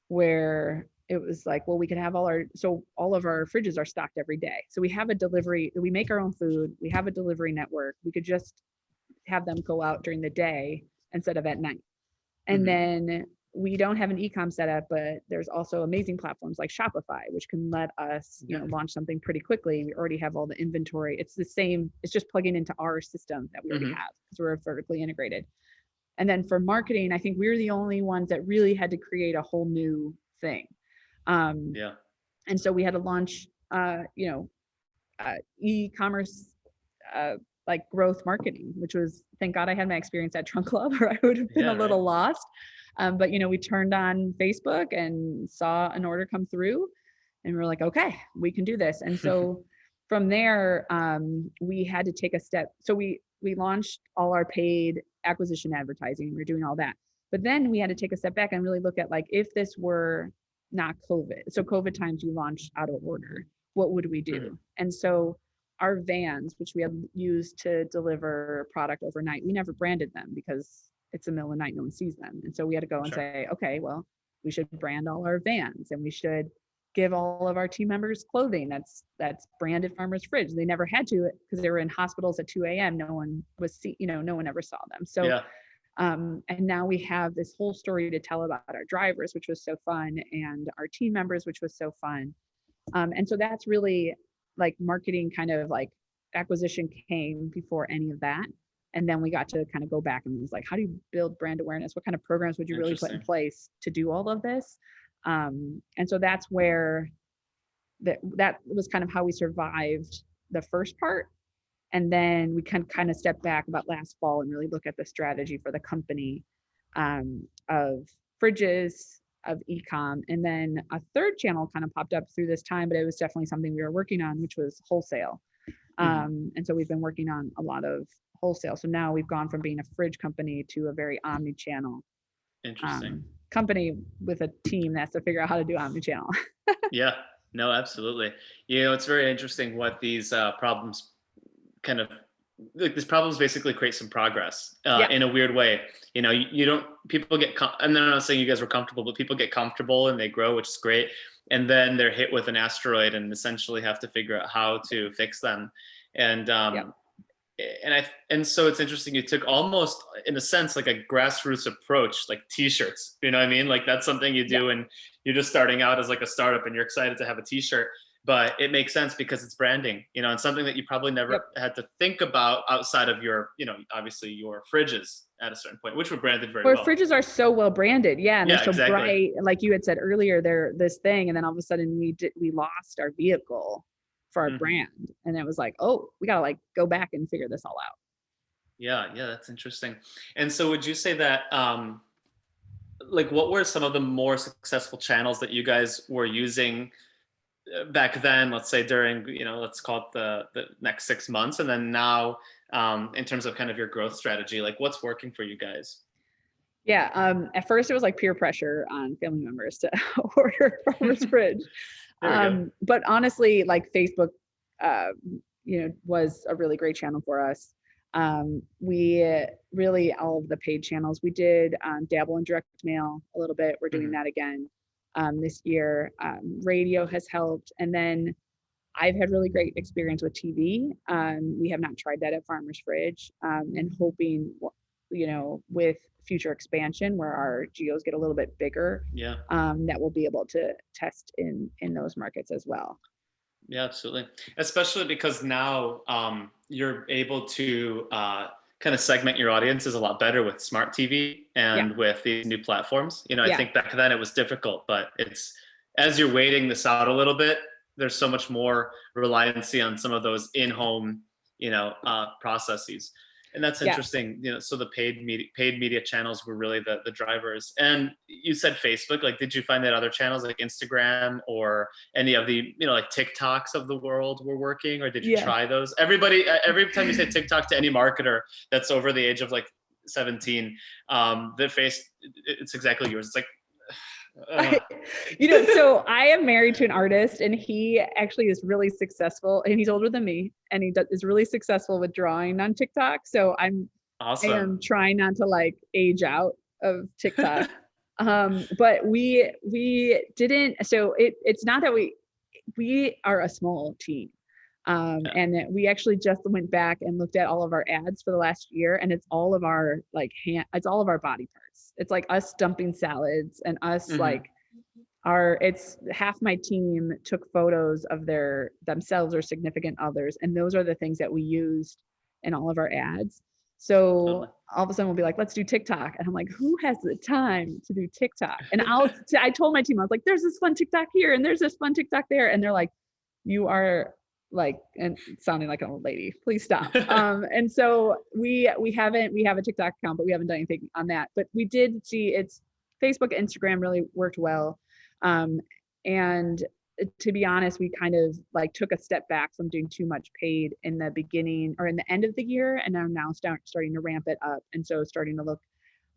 where it was like, well, we can have all of our fridges are stocked every day. So we have a delivery, we make our own food, we have a delivery network. We could just have them go out during the day instead of at night. And then we don't have an e-com setup, but there's also amazing platforms like Shopify, which can let us, you know, launch something pretty quickly. We already have all the inventory. It's the same, it's just plugging into our system that we already have, because we're vertically integrated. And then for marketing, I think we're the only ones that really had to create a whole new thing. And so we had to launch, e-commerce, like growth marketing, which was, thank God I had my experience at Trunk Club, or I would have been a little lost. But, you know, we turned on Facebook and saw an order come through, and we were like, okay, we can do this. And so from there, we had to take a step. So we launched all our paid acquisition advertising. We were doing all that. But then we had to take a step back and really look at, like, if this were not COVID. So COVID times, you launched out of order, what would we do? And so our vans, which we had used to deliver product overnight, we never branded them because it's the middle of the night, no one sees them. And so we had to go and say, okay, well, we should brand all our vans, and we should give all of our team members clothing that's branded Farmer's Fridge. They never had to, because they were in hospitals at 2 a.m. No one ever saw them. So and now we have this whole story to tell about our drivers, which was so fun, and our team members, which was so fun. And so that's really, like, marketing kind of like acquisition came before any of that. And then we got to kind of go back and was like, how do you build brand awareness? What kind of programs would you really put in place to do all of this? And so that's where that was kind of how we survived the first part. And then we can kind of step back about last fall and really look at the strategy for the company, of fridges, of e-com. And then a third channel kind of popped up through this time, but it was definitely something we were working on, which was wholesale. And so we've been working on a lot of wholesale. So now we've gone from being a fridge company to a very omni-channel company with a team that has to figure out how to do omni-channel. Yeah, no, absolutely. You know, it's very interesting what these problems kind of, like, these problems basically create some progress in a weird way. You know, people get, I'm not saying you guys were comfortable, but people get comfortable and they grow, which is great. And then they're hit with an asteroid and essentially have to figure out how to fix them. And, and so it's interesting. You took almost, in a sense, like a grassroots approach, like t-shirts, you know what I mean? Like, that's something you do and you're just starting out as like a startup and you're excited to have a t-shirt. But it makes sense because it's branding, you know, and something that you probably never had to think about outside of your, you know, obviously your fridges at a certain point, which were branded very well. Our fridges are so well branded. Yeah. And they're so bright. Like you had said earlier, they're this thing. And then all of a sudden we lost our vehicle for our Mhm. brand. And it was like, oh, we got to like go back and figure this all out. Yeah, yeah, that's interesting. And so would you say that like what were some of the more successful channels that you guys were using back then, let's say during, let's call it the next 6 months, and then now, in terms of kind of your growth strategy, like what's working for you guys? Yeah. At first it was like peer pressure on family members to order Farmer's Fridge. There we go. But honestly, like Facebook, uh, was a really great channel for us. We really, all of the paid channels, we did dabble in direct mail a little bit. We're doing Mhm. that again this year. Radio has helped. And then I've had really great experience with TV. We have not tried that at Farmer's Fridge, and hoping, with future expansion where our geos get a little bit bigger, Yeah. that we'll be able to test in those markets as well. Yeah, absolutely. Especially because now, you're able to kind of segment your audiences a lot better with smart TV Yeah, and with these new platforms. I yeah, think back then it was difficult, but it's as you're waiting this out a little bit, there's so much more reliancy on some of those in-home, processes. And that's yeah, interesting. So the paid media channels were really the drivers. And you said Facebook. Like, did you find that other channels like Instagram or any of the like TikToks of the world were working, or did you yeah. try those? Every time you say TikTok to any marketer that's over the age of like 17, their face, it's exactly yours. It's like, ugh. So I am married to an artist, and he actually is really successful, and he's older than me, and he is really successful with drawing on TikTok. So I Awesome. am trying not to like age out of TikTok. But we didn't. So it's not that we are a small team. Yeah. And we actually just went back and looked at all of our ads for the last year, and it's all of our it's all of our body parts. It's like us dumping salads and us Hmm. like it's half my team took photos of themselves or significant others, and those are the things that we used in all of our ads. So Totally. all of a sudden we'll be like, let's do TikTok. And I'm like, who has the time to do TikTok? And I told my team, I was like, there's this fun TikTok here and there's this fun TikTok there. And they're like, you are like, and sounding like an old lady, please stop. And so we have a TikTok account, but we haven't done anything on that. But we did see it's Facebook, Instagram really worked well. And to be honest, we kind of like took a step back from doing too much paid in the beginning or in the end of the year, and I'm now starting to ramp it up. And so starting to look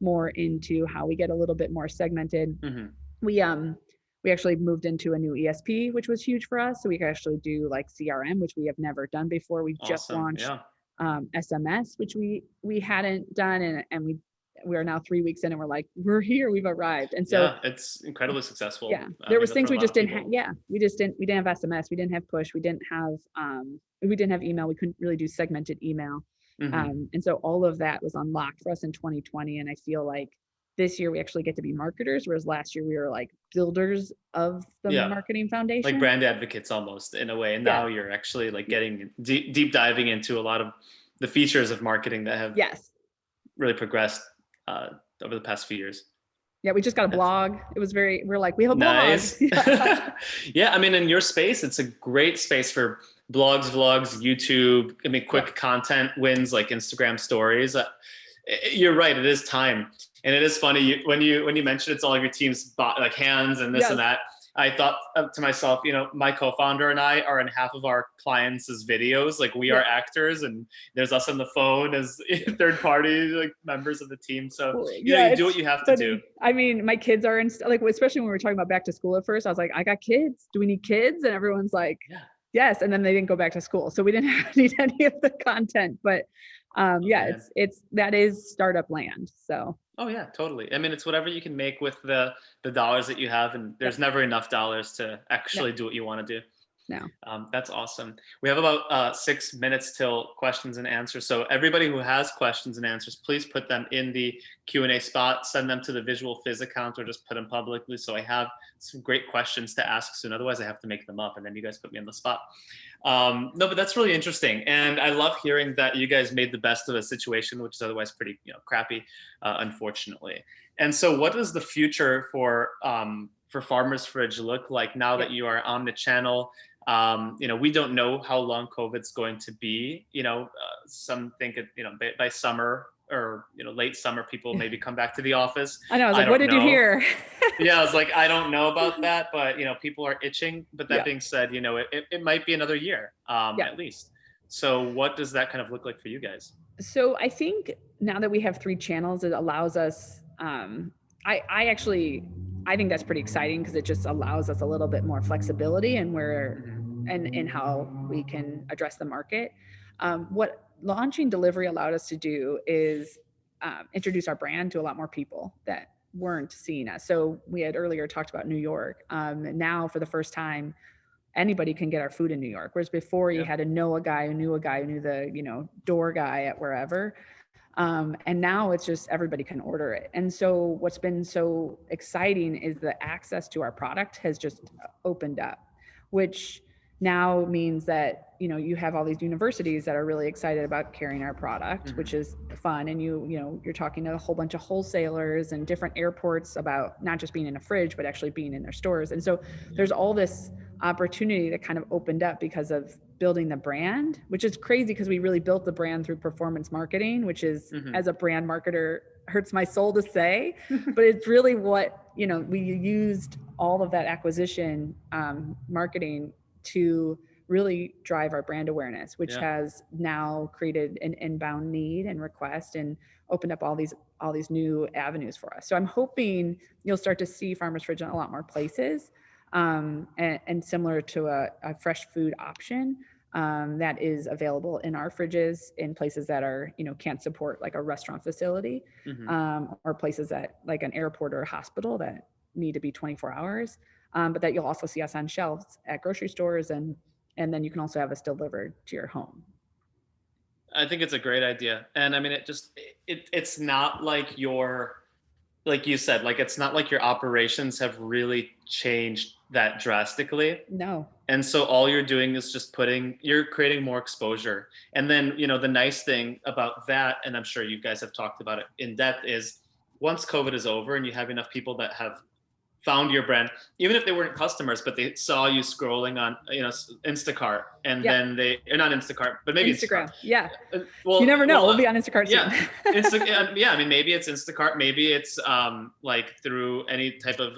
more into how we get a little bit more segmented. Hmm. We actually moved into a new ESP, which was huge for us. So we could actually do like CRM, which we have never done before. We've just Awesome. launched Yeah. SMS, which we hadn't done, and we are now 3 weeks in, and we're like, we're here, we've arrived. And so Yeah, it's incredibly successful. yeah, I there mean, was things for a we lot just of didn't have. people. Yeah, we didn't have SMS, we didn't have push, we didn't have email, we couldn't really do segmented email. Hmm. And so all of that was unlocked for us in 2020, and I feel like this year we actually get to be marketers, whereas last year we were like builders of the Yeah, marketing like foundation. brand advocates almost in a way. And Yeah. now you're actually like getting deep diving into a lot of the features of marketing that have Yes. really progressed uh, over the past few years. Yeah, we just got a That's blog. We're like, we have a blog. nice. Yeah, I mean, in your space, it's a great space for blogs, vlogs, YouTube. I mean, quick Yep. content wins like Instagram stories. You're right. It is time, and it is funny when you mentioned it's all of your team's like hands and this Yes. and that. I thought to myself, my co-founder and I are in half of our clients' videos. Like we are Yep. actors, and there's us on the phone as third party like members of the team. So Well, yeah, you do what it's you have to do. funny. I mean, my kids are in like, especially when we were talking about back to school at first, I was like, I got kids. Do we need kids? And everyone's like, Yeah. yes. And then they didn't go back to school, so we didn't need any of the content. But Oh, yeah, man. that is startup land. So Oh yeah, totally. I mean, it's whatever you can make with the dollars that you have, and yep. there's never enough dollars to No, actually do what you want to do. no. That's awesome. We have about 6 minutes till questions and answers. So everybody who has questions and answers, please put them in the Q&A spot. Send them to the VisualFizz account, or just put them publicly. So I have some great questions to ask soon. Otherwise, I have to make them up, and then you guys put me on the spot. No, but that's really interesting, and I love hearing that you guys made the best of a situation, which is otherwise pretty crappy, unfortunately. And so, what does the future for Farmer's Fridge look like now that you are on the channel? We don't know how long COVID's going to be. Some think it, by summer or late summer, people maybe come back to the office. I know. I was I like, what don't did you know. hear? Yeah, I was like, I don't know about that, but people are itching. But that Yeah. being said, it might be another year, Yeah. at least. So what does that kind of look like for you guys? So I think now that we have 3 channels, it allows us, I think that's pretty exciting because it just allows us a little bit more flexibility and in how we can address the market. What launching delivery allowed us to do is introduce our brand to a lot more people that weren't seeing us. So we had earlier talked about New York. Now for the first time, anybody can get our food in New York. Whereas before you had to know a guy who knew the, door guy at wherever. And now it's just everybody can order it. And so what's been so exciting is the access to our product has just opened up, which now means that, you have all these universities that are really excited about carrying our product, which is fun. And you're talking to a whole bunch of wholesalers and different airports about not just being in a fridge, but actually being in their stores. And so there's all this opportunity that kind of opened up because of building the brand, which is crazy because we really built the brand through performance marketing, which is, as a brand marketer, hurts my soul to say, but it's really what, we used all of that acquisition marketing to really drive our brand awareness, which has now created an inbound need and request and opened up all these new avenues for us. So I'm hoping you'll start to see Farmers Fridge in a lot more places. And similar to a fresh food option that is available in our fridges in places that are, can't support like a restaurant facility, or places that like an airport or a hospital that need to be 24 hours. But that you'll also see us on shelves at grocery stores, and then you can also have us delivered to your home. I think it's a great idea. And I mean, it's not like like you said, like it's not like your operations have really changed that drastically. No. And so all you're doing is just you're creating more exposure. And then, the nice thing about that, and I'm sure you guys have talked about it in depth, is once COVID is over and you have enough people that have found your brand, even if they weren't customers, but they saw you scrolling on, Instacart, and then or not Instacart, but maybe Instagram. Yeah. Well, you never know. We'll be on Instacart soon. Yeah. I mean, maybe it's Instacart, maybe it's like through any type of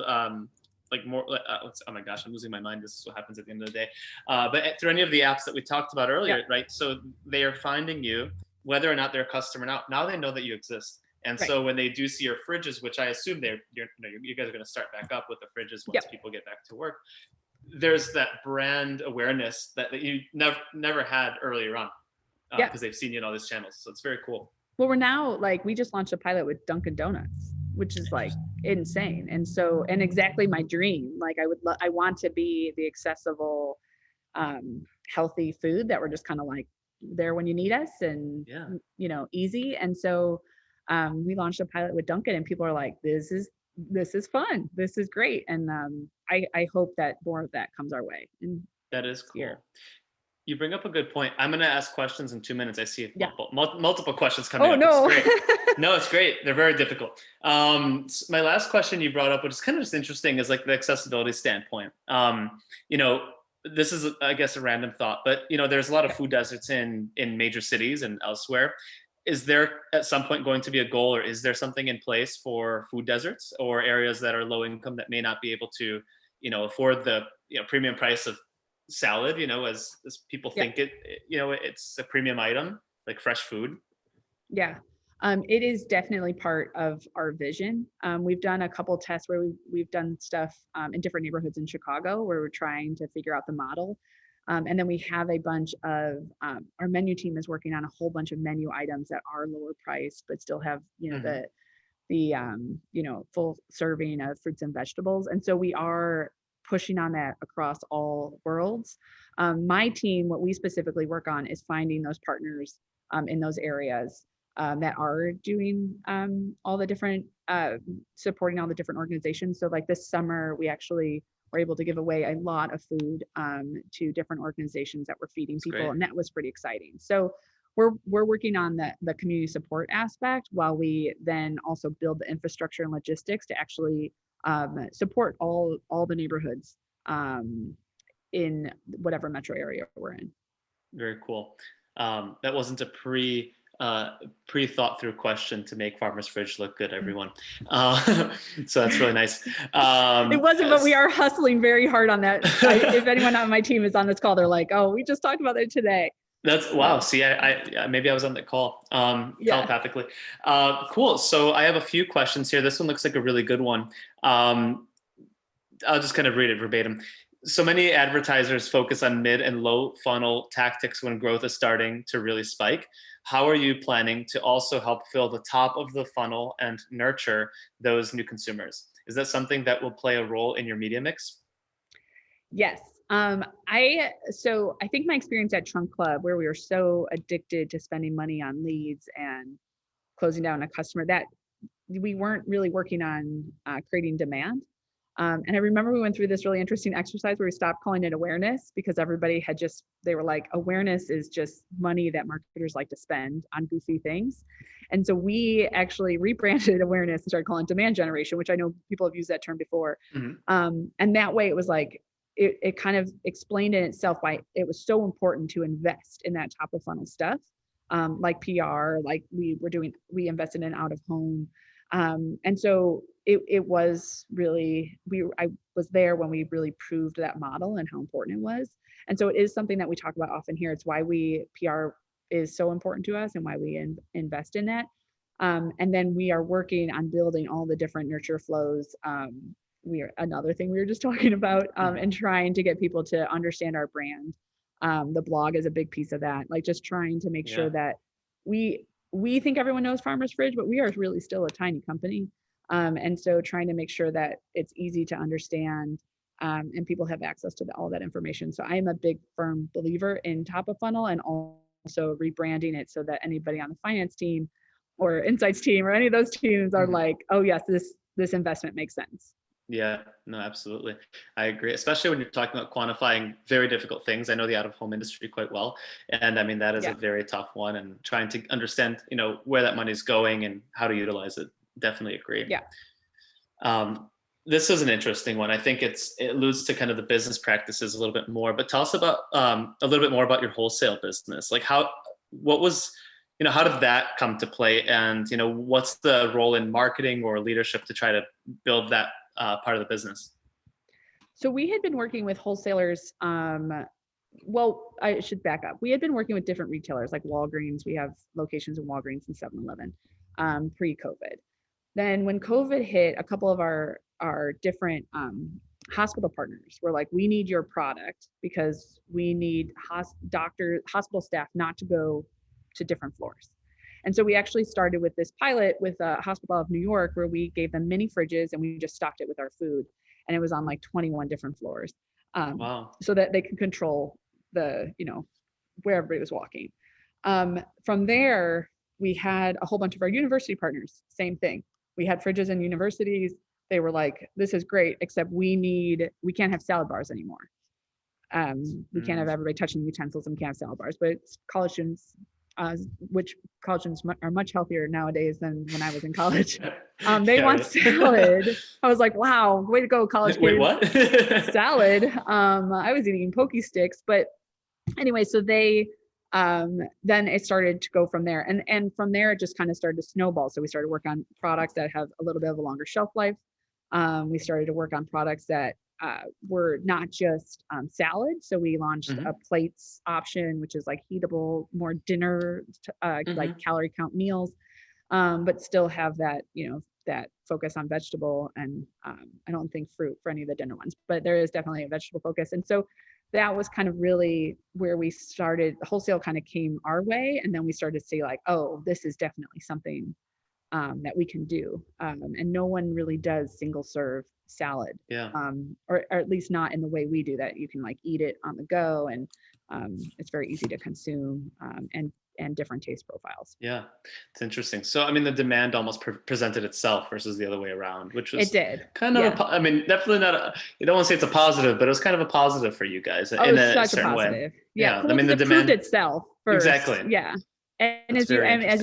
like more. Oh my gosh, I'm losing my mind. This is what happens at the end of the day. But through any of the apps that we talked about earlier, right? So they are finding you, whether or not they're a customer. Now they know that you exist. And so when they do see your fridges, which I assume you guys are going to start back up with the fridges once people get back to work, there's that brand awareness that you never had earlier on, because they've seen you in all these channels. So it's very cool. Well, we're now we just launched a pilot with Dunkin' Donuts, which is like insane. And so, and exactly my dream, like I want to be the accessible, healthy food that we're just kind of like there when you need us and, easy. And so, we launched a pilot with Dunkin', and people are like, this is fun. This is great. And I hope that more of that comes our way. And that is cool. Here. You bring up a good point. I'm going to ask questions in 2 minutes. I see multiple questions coming up. No. It's great. No, it's great. They're very difficult. My last question you brought up, which is kind of just interesting, is like the accessibility standpoint. This is, I guess, a random thought, but there's a lot of food deserts in major cities and elsewhere. Is there at some point going to be a goal, or is there something in place for food deserts or areas that are low income that may not be able to, afford the premium price of salad, as people think it's a premium item, like fresh food? Yeah. It is definitely part of our vision. We've done a couple tests where we've done stuff in different neighborhoods in Chicago where we're trying to figure out the model. And then we have a bunch of, our menu team is working on a whole bunch of menu items that are lower priced, but still have, the full serving of fruits and vegetables. And so we are pushing on that across all worlds. My team, what we specifically work on is finding those partners in those areas that are doing all the different, supporting all the different organizations. So like this summer, we actually were able to give away a lot of food to different organizations that were feeding people. Great. And that was pretty exciting. So we're working on the community support aspect while we then also build the infrastructure and logistics to actually support all the neighborhoods in whatever metro area we're in. Very cool. That wasn't a pre-thought through question to make Farmer's Fridge look good, everyone. So that's really nice. It wasn't, but we are hustling very hard on that. If anyone on my team is on this call, they're like, oh, we just talked about it today. That's wow. See, maybe I was on the call telepathically. Cool. So I have a few questions here. This one looks like a really good one. I'll just kind of read it verbatim. So many advertisers focus on mid and low funnel tactics when growth is starting to really spike. How are you planning to also help fill the top of the funnel and nurture those new consumers? Is that something that will play a role in your media mix? Yes. I think my experience at Trunk Club, where we were so addicted to spending money on leads and closing down a customer, that we weren't really working on creating demand. And I remember we went through this really interesting exercise where we stopped calling it awareness, because everybody they were like, awareness is just money that marketers like to spend on goofy things. And so we actually rebranded awareness and started calling it demand generation, which I know people have used that term before. Mm-hmm. And that way it was like, it kind of explained in itself why it was so important to invest in that top of funnel stuff, like PR, like we invested in out of home. And so it was really, I was there when we really proved that model and how important it was. And so it is something that we talk about often here. It's why PR is so important to us and why we invest in that. And then we are working on building all the different nurture flows. Another thing we were just talking about, and trying to get people to understand our brand. The blog is a big piece of that, like just trying to make sure that we think everyone knows Farmer's Fridge, but we are really still a tiny company. And so trying to make sure that it's easy to understand, and people have access to all that information. So I am a big firm believer in top of funnel, and also rebranding it so that anybody on the finance team or insights team or any of those teams are like, oh yes, this investment makes sense. Yeah, no, absolutely. I agree, especially when you're talking about quantifying very difficult things. I know the out-of-home industry quite well. And I mean, that is a very tough one, and trying to understand, where that money is going and how to utilize it. Definitely agree. Yeah. This is an interesting one. I think it alludes to kind of the business practices a little bit more, but tell us about a little bit more about your wholesale business. Like how did that come to play? And, what's the role in marketing or leadership to try to build that part of the business? So we had been working with wholesalers. Well, I should back up. We had been working with different retailers like Walgreens. We have locations in Walgreens and 7-Eleven pre-COVID. Then when COVID hit, a couple of our different hospital partners were like, we need your product because we need hospital staff not to go to different floors. And so we actually started with this pilot with a hospital of New York, where we gave them mini fridges and we just stocked it with our food. And it was on like 21 different floors. Wow. So that they could control where everybody was walking. From there, we had a whole bunch of our university partners, same thing. We had fridges in universities. They were like, this is great, except we can't have salad bars anymore. We can't have everybody touching utensils, and we can't have salad bars, but it's college students, which college students are much healthier nowadays than when I was in college. They want salad. I was like, wow, way to go, college kids. Wait, what? Salad. I was eating Pokey Sticks, but anyway, so they, then it started to go from there. And from there, it just kind of started to snowball. So we started to work on products that have a little bit of a longer shelf life. We started to work on products that were not just salad. So we launched a plates option, which is like heatable, more dinner, like calorie count meals, but still have that, that focus on vegetable. And I don't think fruit for any of the dinner ones, but there is definitely a vegetable focus. And so that was kind of really where we started. Wholesale kind of came our way. And then we started to see like, oh, this is definitely something that we can do. And no one really does single serve salad, or at least not in the way we do that. You can like eat it on the go, and it's very easy to consume, and different taste profiles. Yeah, it's interesting. So I mean, the demand almost presented itself versus the other way around, which was it did kind of I mean, definitely not you don't want to say it's a positive, but it was kind of a positive for you guys in a certain way. Yeah, I mean, the demand itself first. Exactly. Yeah, and as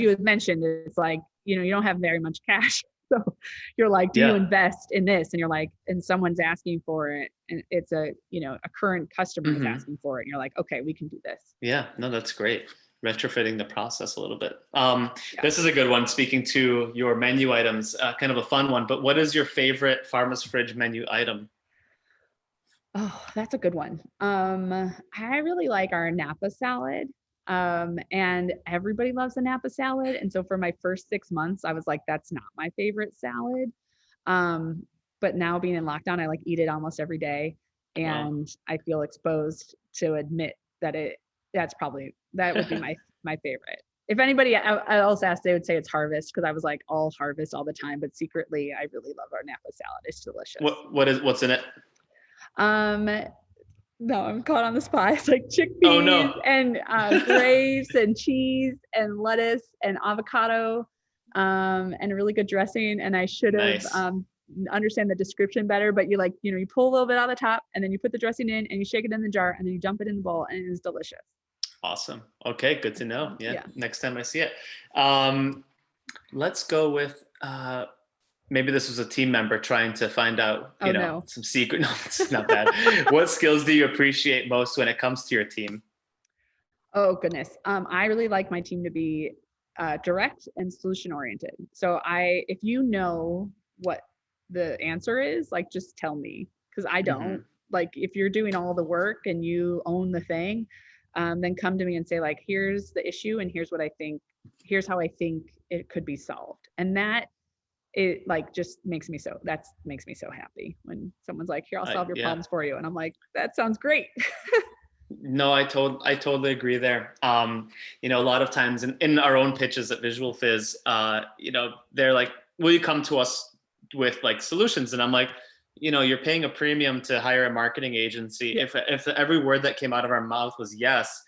you had mentioned, it's like, you don't have very much cash. So you're like, do you Yeah. invest in this? And you're like, and someone's asking for it, and it's a, a current customer is asking for it. And you're like, okay, we can do this. Yeah, no, that's great. Retrofitting the process a little bit. Yeah. This is a good one. Speaking to your menu items, kind of a fun one, but what is your favorite Farmer's Fridge menu item? Oh, that's a good one. I really like our Napa salad. And everybody loves a Napa salad. And so for my first 6 months, I was like, that's not my favorite salad. But now being in lockdown, I like eat it almost every day. Wow. And I feel exposed to admit that that would be my favorite. If anybody else asked, they would say it's Harvest, because I was like all Harvest all the time, but secretly I really love our Napa salad. It's delicious. What's in it? No, I'm caught on the spot. It's like Oh chickpeas no. and grapes and cheese and lettuce and avocado, and a really good dressing. And I should have Nice. understand the description better, but you you pull a little bit out of the top, and then you put the dressing in and you shake it in the jar, and then you dump it in the bowl, and it is delicious. Awesome. Okay, good to know. Yeah, Yeah. next time I see it. Let's go with maybe this was a team member trying to find out, No. some secret. No, it's not bad. What skills do you appreciate most when it comes to your team? Oh goodness. I really like my team to be direct and solution oriented. So if you know what the answer is, like, just tell me, because I don't. Like, if you're doing all the work and you own the thing, then come to me and say, like, here's the issue and here's how I think it could be solved. And that just makes me so happy when someone's like, here, I'll solve your problems for you. And I'm like, that sounds great. No, I totally agree there. A lot of times in our own pitches at VisualFizz, they're like, will you come to us with like solutions? And I'm like, you're paying a premium to hire a marketing agency. Yeah. If every word that came out of our mouth was yes,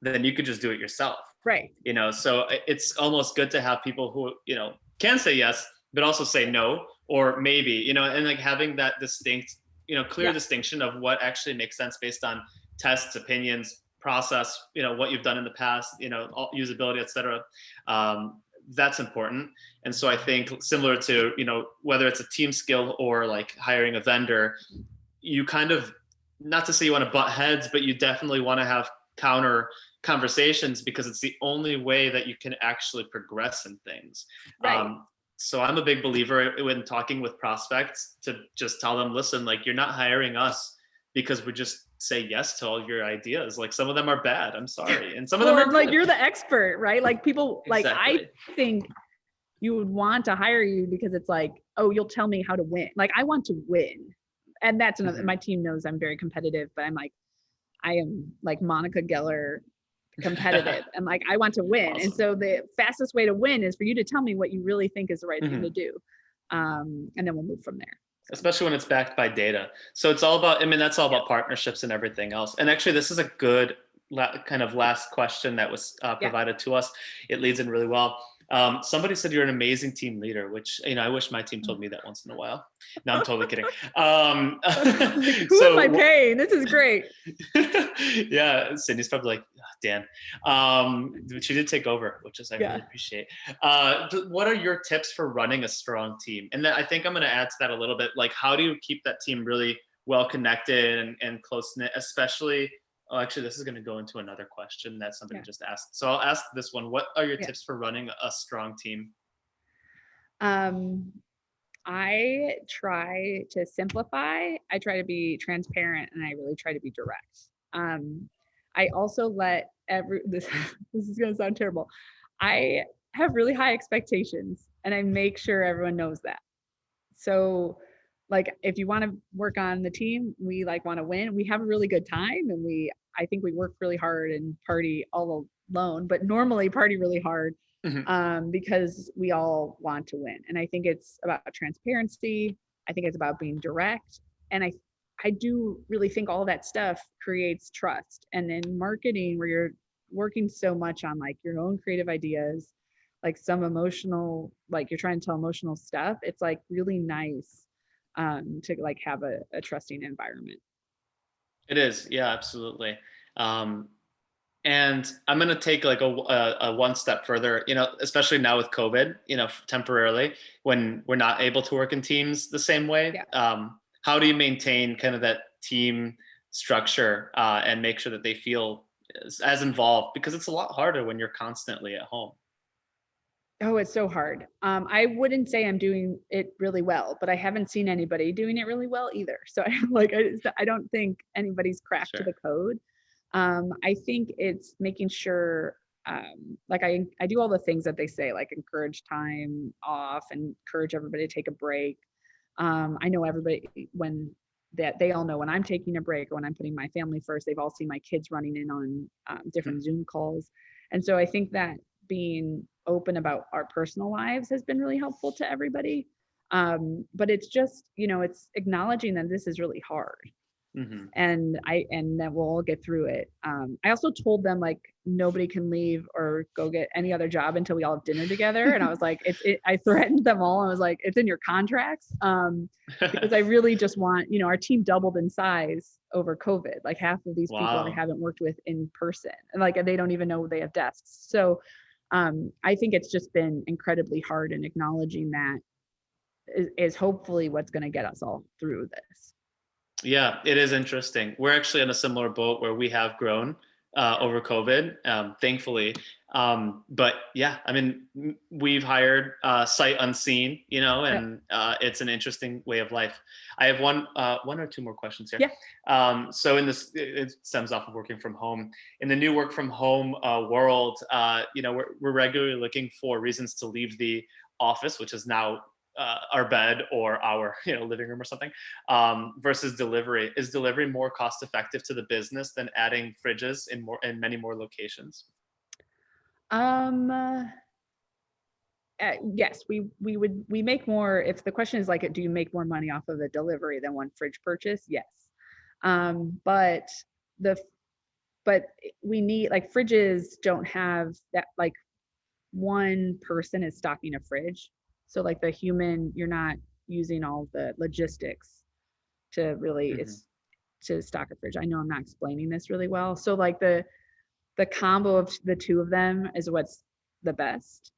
then you could just do it yourself. Right. So it's almost good to have people who, can say yes, but also say no, or maybe, and like having that distinct, clear distinction of what actually makes sense based on tests, opinions, process, what you've done in the past, usability, et cetera. That's important. And so I think similar to, whether it's a team skill or like hiring a vendor, you kind of, not to say you want to butt heads, but you definitely want to have counter conversations, because it's the only way that you can actually progress in things. Right. So I'm a big believer when talking with prospects to just tell them, listen, like, you're not hiring us because we just say yes to all your ideas. Like, some of them are bad, I'm sorry, and some of them are like good. you're the expert, right? Like, people Exactly. Like, I think you would want to hire you because it's like, oh, you'll tell me how to win. Like, I want to win. And that's another, my team knows I'm very competitive, but I'm like, I am like Monica Geller competitive. And like, I want to win. Awesome. And so the fastest way to win is for you to tell me what you really think is the right thing to do. And then we'll move from there. Especially when it's backed by data. So it's all about, that's all about partnerships and everything else. And actually, this is a good kind of last question that was provided to us. It leads in really well. Somebody said you're an amazing team leader, which, I wish my team told me that once in a while. No, I'm totally kidding. Who am I paying? This is great. Yeah, Sydney's probably like, oh, Dan. She did take over, which is I really appreciate. What are your tips for running a strong team? And then I think I'm going to add to that a little bit. Like, how do you keep that team really well connected and close knit, especially? Oh, actually, this is going to go into another question that somebody just asked. So I'll ask this one. What are your tips for running a strong team? I try to simplify. I try to be transparent, and I really try to be direct. I also let this is going to sound terrible. I have really high expectations, and I make sure everyone knows that. So, like, if you want to work on the team, we want to win. We have a really good time, and I think we work really hard and party all alone, but normally party really hard because we all want to win. And I think it's about transparency. I think it's about being direct. And I do really think all that stuff creates trust. And in marketing, where you're working so much on like your own creative ideas, like some emotional, like you're trying to tell emotional stuff, it's like really nice to like have a trusting environment. It is. Yeah, absolutely. And And I'm going to take like a one step further, especially now with COVID, temporarily when we're not able to work in teams the same way. Yeah. How do you maintain kind of that team structure and make sure that they feel as involved? Because it's a lot harder when you're constantly at home. Oh, it's so hard. I wouldn't say I'm doing it really well, but I haven't seen anybody doing it really well either. So I don't think anybody's cracked Sure. the code. I think it's making sure, like I do all the things that they say, like encourage time off and encourage everybody to take a break. I know everybody when that they all know when I'm taking a break or when I'm putting my family first. They've all seen my kids running in on different Zoom calls, and so I think that being open about our personal lives has been really helpful to everybody. But it's just it's acknowledging that this is really hard. Mm-hmm. And that we'll all get through it. I also told them like nobody can leave or go get any other job until we all have dinner together. And I was like, I threatened them all. I was like, it's in your contracts, because I really just want, our team doubled in size over COVID. Like half of these people I haven't worked with in person, and like they don't even know they have desks. So I think it's just been incredibly hard, and acknowledging that is hopefully what's going to get us all through this. Yeah, it is interesting. We're actually in a similar boat where we have grown over COVID, thankfully. But yeah, I mean, we've hired sight unseen, and it's an interesting way of life. I have one or two more questions here. Yeah. So in this, it stems off of working from home. In the new work from home world, we're regularly looking for reasons to leave the office, which is now our bed or our living room or something, versus delivery. Is delivery more cost effective to the business than adding fridges in many more locations? Yes, we make more. If the question is like, do you make more money off of a delivery than one fridge purchase? Yes. But we need, like, fridges don't have that, like one person is stocking a fridge. So like the human, you're not using all the logistics to really, it's to stock a fridge. I know I'm not explaining this really well. So like the combo of the two of them is what's the best,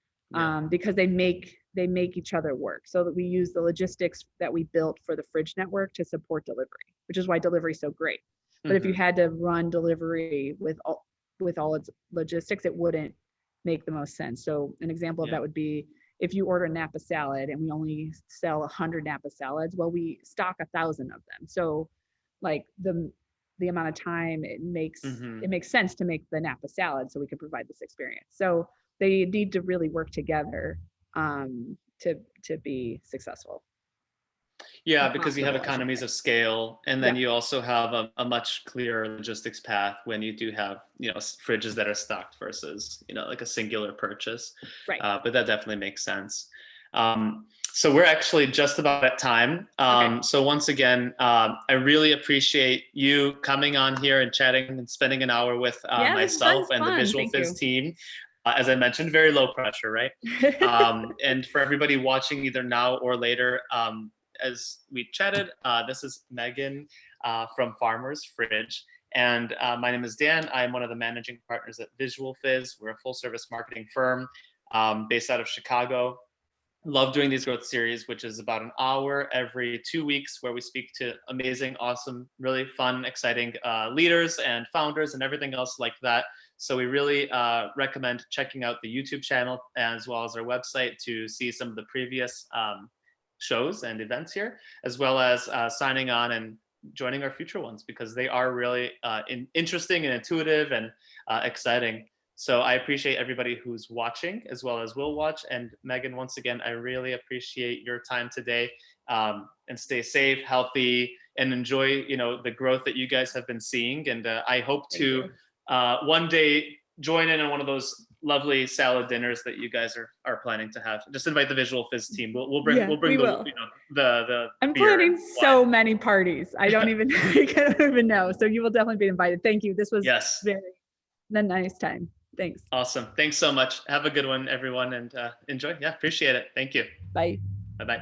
because they make each other work. So that we use the logistics that we built for the fridge network to support delivery, which is why delivery is so great. But if you had to run delivery with all its logistics, it wouldn't make the most sense. So an example of that would be if you order a Napa salad and we only sell 100 Napa salads, well, we stock 1,000 of them. So like the amount of time it makes sense to make the Napa salad so we can provide this experience. So they need to really work together to be succfridges Yeah, because you have economies of scale, and then you also have a much clearer logistics path when you do have fridges that are stocked versus like a singular purchase. Right. But that definitely makes sense. So we're actually just about at time. So once again, I really appreciate you coming on here and chatting and spending an hour with myself and the VisualFizz team. As I mentioned, very low pressure, right? And for everybody watching either now or later, as we chatted, this is Meghan from Farmers Fridge. And my name is Dan. I'm one of the managing partners at VisualFizz. We're a full service marketing firm based out of Chicago. Love doing these growth series, which is about an hour every 2 weeks, where we speak to amazing, awesome, really fun, exciting leaders and founders and everything else like that. So we really recommend checking out the YouTube channel as well as our website to see some of the previous shows and events here, as well as signing on and joining our future ones, because they are really interesting and intuitive and exciting. So I appreciate everybody who's watching as well as will watch. And Meghan, once again, I really appreciate your time today, and stay safe, healthy, and enjoy, the growth that you guys have been seeing. And I hope to one day join in on one of those lovely salad dinners that you guys are planning to have. Just invite the VisualFizz team. We'll bring the I'm planning so many parties. I don't even know. So you will definitely be invited. Thank you. This was very nice time. Thanks. Awesome. Thanks so much. Have a good one, everyone, and enjoy. Yeah, appreciate it. Thank you. Bye. Bye-bye.